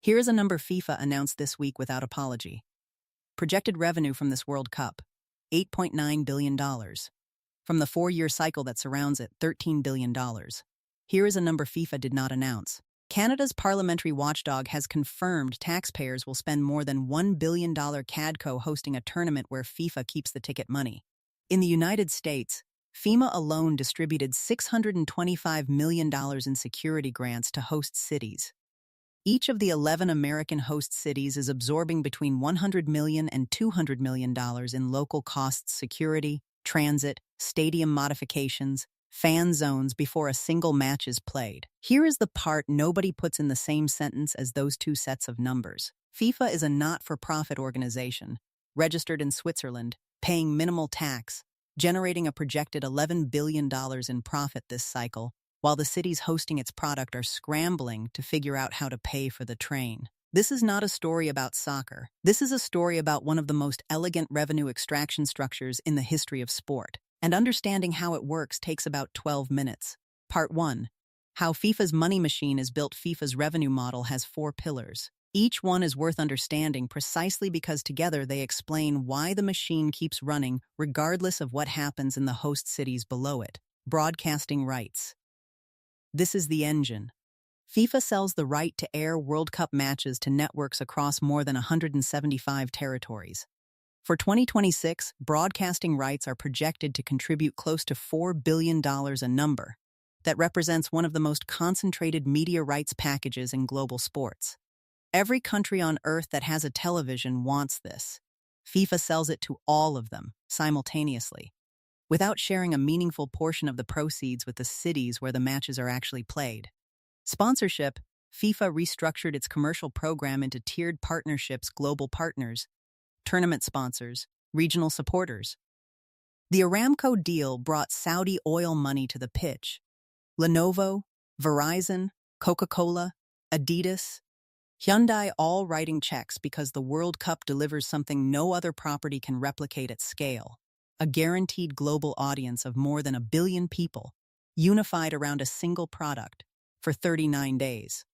Here is a number FIFA announced this week without apology. Projected revenue from this World Cup, $8.9 billion. From the 4-year cycle that surrounds it, $13 billion. Here is a number FIFA did not announce. Canada's parliamentary watchdog has confirmed taxpayers will spend more than $1 billion CADCO hosting a tournament where FIFA keeps the ticket money. In the United States, FEMA alone distributed $625 million in security grants to host cities. Each of the 11 American host cities is absorbing between $100 million and $200 million in local costs: security, transit, stadium modifications, fan zones before a single match is played. Here is the part nobody puts in the same sentence as those two sets of numbers. FIFA is a not-for-profit organization, registered in Switzerland, paying minimal tax, generating a projected $11 billion in profit this cycle, while the cities hosting its product are scrambling to figure out how to pay for the train. This is not a story about soccer. This is a story about one of the most elegant revenue extraction structures in the history of sport. And understanding how it works takes about 12 minutes. Part 1. How FIFA's money machine is built. FIFA's revenue model has 4 pillars. Each one is worth understanding precisely because together they explain why the machine keeps running regardless of what happens in the host cities below it. Broadcasting rights. This is the engine. FIFA sells the right to air World Cup matches to networks across more than 175 territories. For 2026, broadcasting rights are projected to contribute close to $4 billion, a number that represents one of the most concentrated media rights packages in global sports. Every country on Earth that has a television wants this. FIFA sells it to all of them simultaneously, without sharing a meaningful portion of the proceeds with the cities where the matches are actually played. Sponsorship. FIFA restructured its commercial program into tiered partnerships: global partners, tournament sponsors, regional supporters. The Aramco deal brought Saudi oil money to the pitch. Lenovo, Verizon, Coca-Cola, Adidas, Hyundai all writing checks because the World Cup delivers something no other property can replicate at scale: a guaranteed global audience of more than 1 billion people, unified around a single product, for 39 days.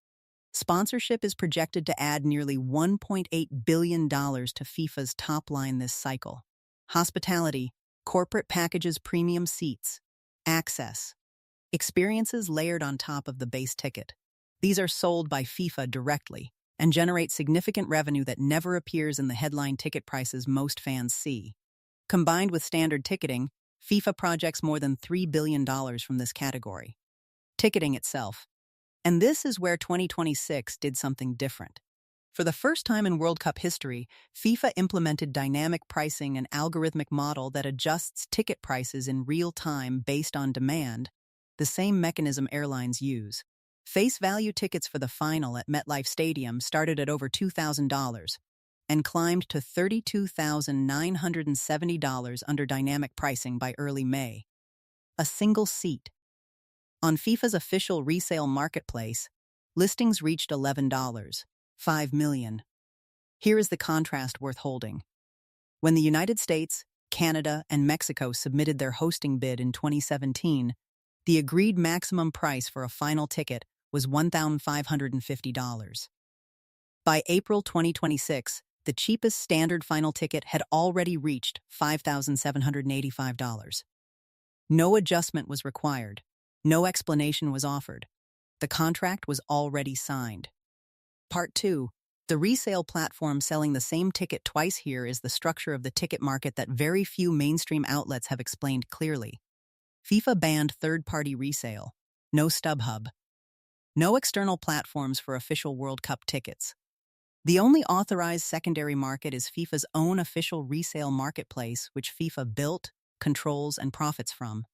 Sponsorship is projected to add nearly $1.8 billion to FIFA's top line this cycle. Hospitality, corporate packages, premium seats, access, experiences layered on top of the base ticket. These are sold by FIFA directly and generate significant revenue that never appears in the headline ticket prices most fans see. Combined with standard ticketing, FIFA projects more than $3 billion from this category. Ticketing itself. And this is where 2026 did something different. For the first time in World Cup history, FIFA implemented dynamic pricing, an algorithmic model that adjusts ticket prices in real time based on demand, the same mechanism airlines use. Face value tickets for the final at MetLife Stadium started at over $2,000 and climbed to $32,970 under dynamic pricing by early May. A single seat. On FIFA's official resale marketplace, listings reached $11.5 million. Here is the contrast worth holding. When the United States, Canada, and Mexico submitted their hosting bid in 2017, the agreed maximum price for a final ticket was $1,550. By April 2026, the cheapest standard final ticket had already reached $5,785. No adjustment was required. No explanation was offered. The contract was already signed. Part 2. The resale platform selling the same ticket twice. Here is the structure of the ticket market that very few mainstream outlets have explained clearly. FIFA banned third-party resale. No StubHub. No external platforms for official World Cup tickets. The only authorized secondary market is FIFA's own official resale marketplace, which FIFA built, controls, and profits from.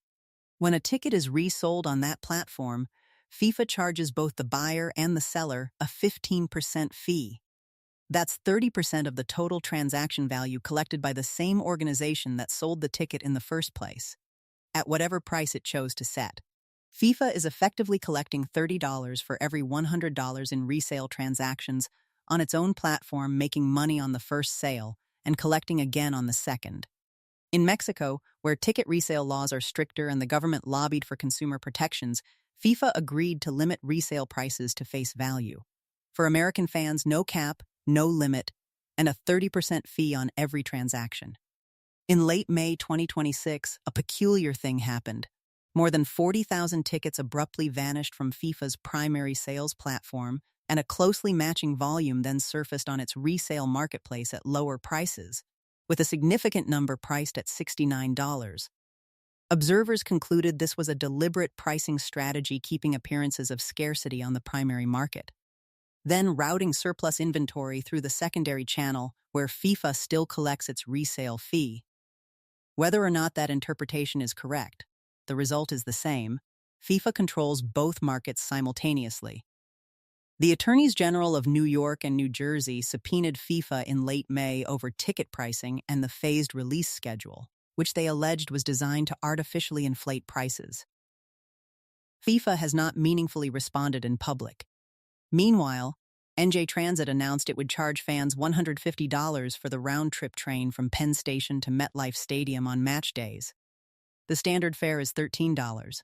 When a ticket is resold on that platform, FIFA charges both the buyer and the seller a 15% fee. That's 30% of the total transaction value collected by the same organization that sold the ticket in the first place, at whatever price it chose to set. FIFA is effectively collecting $30 for every $100 in resale transactions on its own platform, making money on the first sale and collecting again on the second. In Mexico, where ticket resale laws are stricter and the government lobbied for consumer protections, FIFA agreed to limit resale prices to face value. For American fans, no cap, no limit, and a 30% fee on every transaction. In late May 2026, a peculiar thing happened. More than 40,000 tickets abruptly vanished from FIFA's primary sales platform, and a closely matching volume then surfaced on its resale marketplace at lower prices, with a significant number priced at $69. Observers concluded this was a deliberate pricing strategy keeping appearances of scarcity on the primary market, then routing surplus inventory through the secondary channel where FIFA still collects its resale fee. Whether or not that interpretation is correct, the result is the same. FIFA controls both markets simultaneously. The Attorneys General of New York and New Jersey subpoenaed FIFA in late May over ticket pricing and the phased release schedule, which they alleged was designed to artificially inflate prices. FIFA has not meaningfully responded in public. Meanwhile, NJ Transit announced it would charge fans $150 for the round-trip train from Penn Station to MetLife Stadium on match days. The standard fare is $13.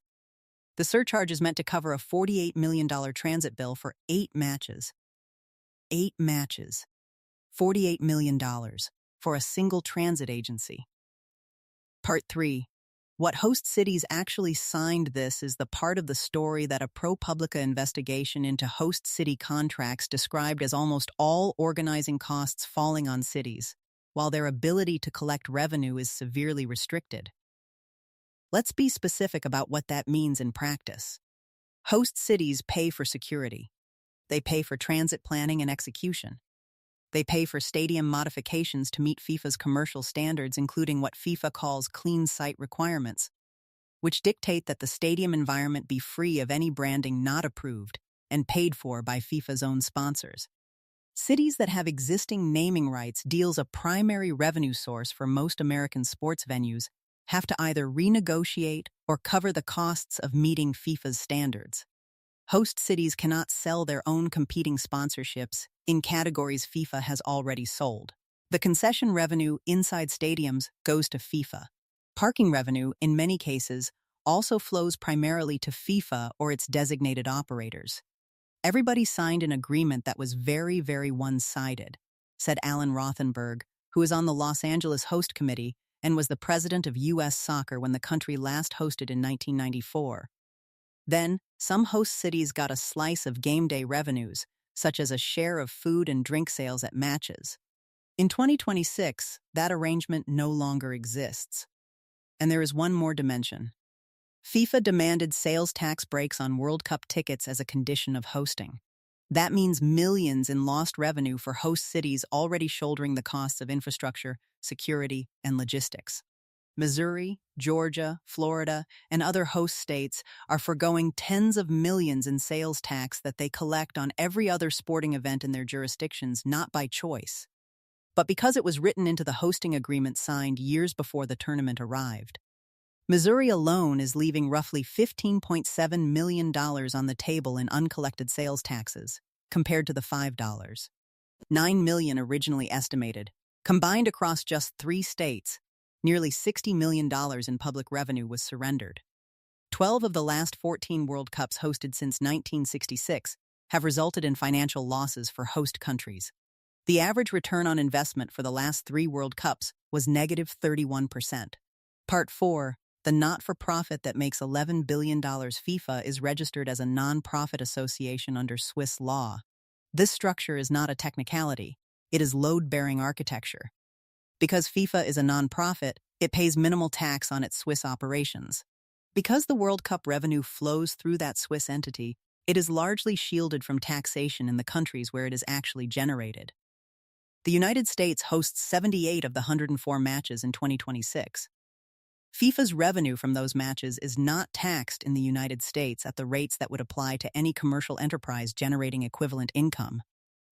The surcharge is meant to cover a $48 million transit bill for 8 matches. 8 matches. $48 million for a single transit agency. Part 3. What host cities actually signed this is the part of the story that a ProPublica investigation into host city contracts described as almost all organizing costs falling on cities, while their ability to collect revenue is severely restricted. Let's be specific about what that means in practice. Host cities pay for security. They pay for transit planning and execution. They pay for stadium modifications to meet FIFA's commercial standards, including what FIFA calls clean site requirements, which dictate that the stadium environment be free of any branding not approved and paid for by FIFA's own sponsors. Cities that have existing naming rights, deals a primary revenue source for most American sports venues, have to either renegotiate or cover the costs of meeting FIFA's standards. Host cities cannot sell their own competing sponsorships in categories FIFA has already sold. The concession revenue inside stadiums goes to FIFA. Parking revenue, in many cases, also flows primarily to FIFA or its designated operators. Everybody signed an agreement that was very, very one-sided, said Alan Rothenberg, who is on the Los Angeles Host Committee and was the president of U.S. Soccer when the country last hosted in 1994. Then, some host cities got a slice of game day revenues, such as a share of food and drink sales at matches. In 2026, that arrangement no longer exists. And there is one more dimension. FIFA demanded sales tax breaks on World Cup tickets as a condition of hosting. That means millions in lost revenue for host cities already shouldering the costs of infrastructure, security, and logistics. Missouri, Georgia, Florida, and other host states are foregoing tens of millions in sales tax that they collect on every other sporting event in their jurisdictions, not by choice, but because it was written into the hosting agreement signed years before the tournament arrived. Missouri alone is leaving roughly $15.7 million on the table in uncollected sales taxes, compared to the $5.9 million originally estimated. Combined across just 3 states, nearly $60 million in public revenue was surrendered. 12 of the last 14 World Cups hosted since 1966 have resulted in financial losses for host countries. The average return on investment for the last 3 World Cups was negative 31%. Part 4. The not-for-profit that makes $11 billion. FIFA is registered as a non-profit association under Swiss law. This structure is not a technicality. It is load-bearing architecture. Because FIFA is a non-profit, it pays minimal tax on its Swiss operations. Because the World Cup revenue flows through that Swiss entity, it is largely shielded from taxation in the countries where it is actually generated. The United States hosts 78 of the 104 matches in 2026. FIFA's revenue from those matches is not taxed in the United States at the rates that would apply to any commercial enterprise generating equivalent income.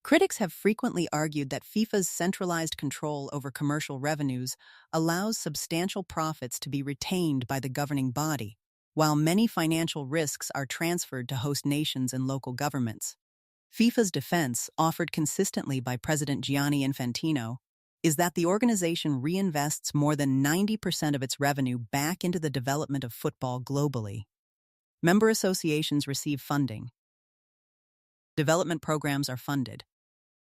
Critics have frequently argued that FIFA's centralized control over commercial revenues allows substantial profits to be retained by the governing body, while many financial risks are transferred to host nations and local governments. FIFA's defense, offered consistently by President Gianni Infantino, is that the organization reinvests more than 90% of its revenue back into the development of football globally. Member associations receive funding, Development programs are funded.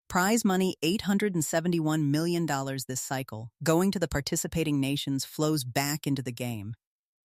Prize money $871 million this cycle, going to the participating nations, flows back into the game.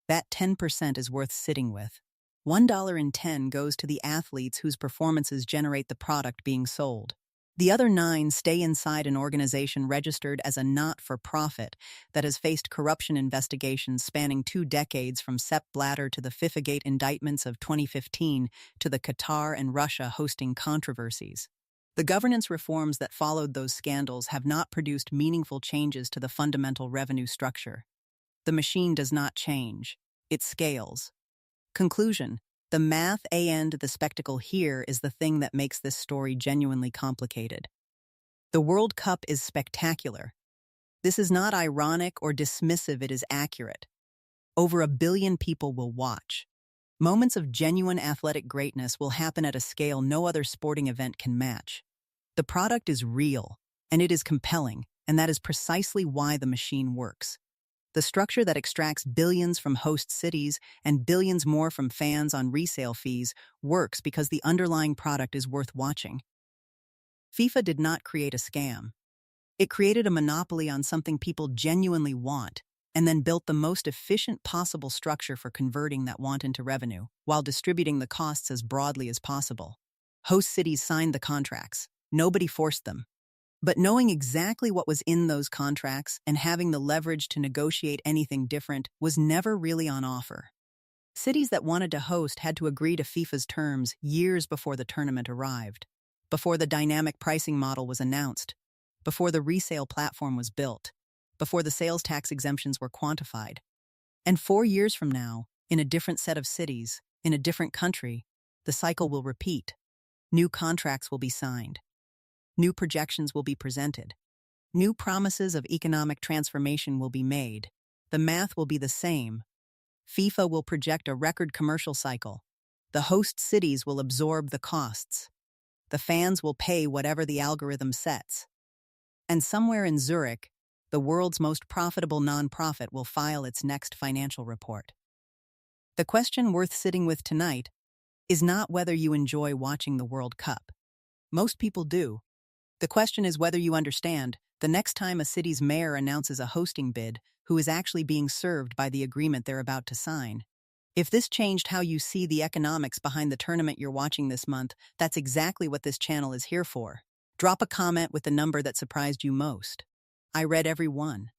That 10% is worth sitting with. $1.10 goes to the athletes whose performances generate the product being sold. The other 9 stay inside an organization registered as a not-for-profit that has faced corruption investigations spanning 2 decades, from Sepp Blatter to the FIFA-gate indictments of 2015 to the Qatar and Russia hosting controversies. The governance reforms that followed those scandals have not produced meaningful changes to the fundamental revenue structure. The machine does not change. It scales. Conclusion: the math and the spectacle here is the thing that makes this story genuinely complicated. The World Cup is spectacular. This is not ironic or dismissive, it is accurate. Over 1 billion people will watch. Moments of genuine athletic greatness will happen at a scale no other sporting event can match. The product is real, and it is compelling, and that is precisely why the machine works. The structure that extracts billions from host cities and billions more from fans on resale fees works because the underlying product is worth watching. FIFA did not create a scam. It created a monopoly on something people genuinely want, and then built the most efficient possible structure for converting that want into revenue, while distributing the costs as broadly as possible. Host cities signed the contracts. Nobody forced them. But knowing exactly what was in those contracts and having the leverage to negotiate anything different was never really on offer. Cities that wanted to host had to agree to FIFA's terms years before the tournament arrived, before the dynamic pricing model was announced, before the resale platform was built, before the sales tax exemptions were quantified. And 4 years from now, in a different set of cities, in a different country, the cycle will repeat. New contracts will be signed. New projections will be presented. New promises of economic transformation will be made. The math will be the same. FIFA will project a record commercial cycle. The host cities will absorb the costs. The fans will pay whatever the algorithm sets. And somewhere in Zurich, the world's most profitable nonprofit will file its next financial report. The question worth sitting with tonight is not whether you enjoy watching the World Cup. Most people do. The question is whether you understand, the next time a city's mayor announces a hosting bid, who is actually being served by the agreement they're about to sign. If this changed how you see the economics behind the tournament you're watching this month, that's exactly what this channel is here for. Drop a comment with the number that surprised you most. I read every one.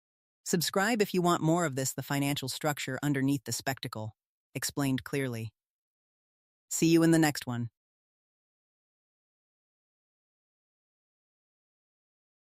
Subscribe if you want more of this, the financial structure underneath the spectacle, explained clearly. See you in the next one.